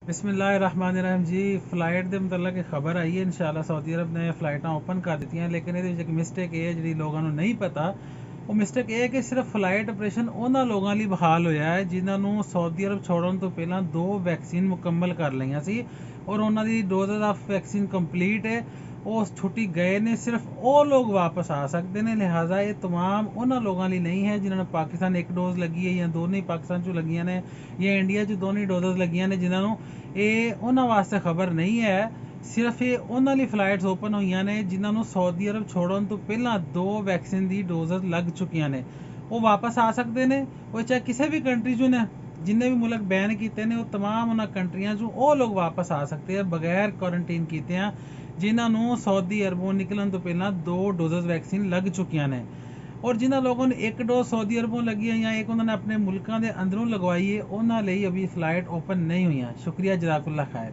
बिस्मिल्लाहिर्रहमानिर्रहीम जी। फ्लाइट के मतलब एक खबर आई है इंशाल्लाह सऊदी अरब ने फ्लाइटा ओपन कर दी हैं, लेकिन ये एक मिस्टेक है जी लोगों को नहीं पता। वो मिस्टेक ये है कि सिर्फ फ्लाइट ऑपरेशन उन्होंने लोगों लिए बहाल होया है जिन्होंने सऊदी अरब छोड़न तो पहला 2 वैक्सीन मुकम्मल कर लिया सी और उन्होंने डोजेज ऑफ वैक्सीन कंप्लीट है। वो छुट्टी गए ने, सिर्फ वो लोग वापस आ सकते हैं। लिहाजा ये तमाम उन्होंने लोगों लिए नहीं है जिन्होंने पाकिस्तान एक डोज लगी है या दोनों ही पाकिस्तान चो लगियां ने या इंडिया च दोनों डोजेज लगियां ने, जिन्होंने ये उन्होंने वास्ते खबर नहीं है। सिर्फ ये उन्होंने फ्लाइट्स ओपन हुई ने जिन्होंने सऊदी अरब छोड़न तो पहला 2 वैक्सीन दी डोजेज लग चुकी ने, वो वापस आ सकते हैं। वो चाहे किसी भी कंट्री चो ने, जिन्हें भी मुल्क बैन किए हैं, वो तमाम उन्होंने कंट्रियां चो वो लोग वापस आ सकते हैं बगैर क्वारंटीन किए हैं, जिन्होंने सऊदी अरबों निकलन तो पहला 2 डोजेज वैक्सीन लग चुकी ने। और जिन्होंने लोगों ने एक डोज सऊदी अरबों लगी है या एक उन्होंने अपने मुल्कों के अंदरों लगवाई है, उन्होंने अभी फ्लाइट ओपन नहीं हुई। शुक्रिया, जज़ाकुल्लाह खैर।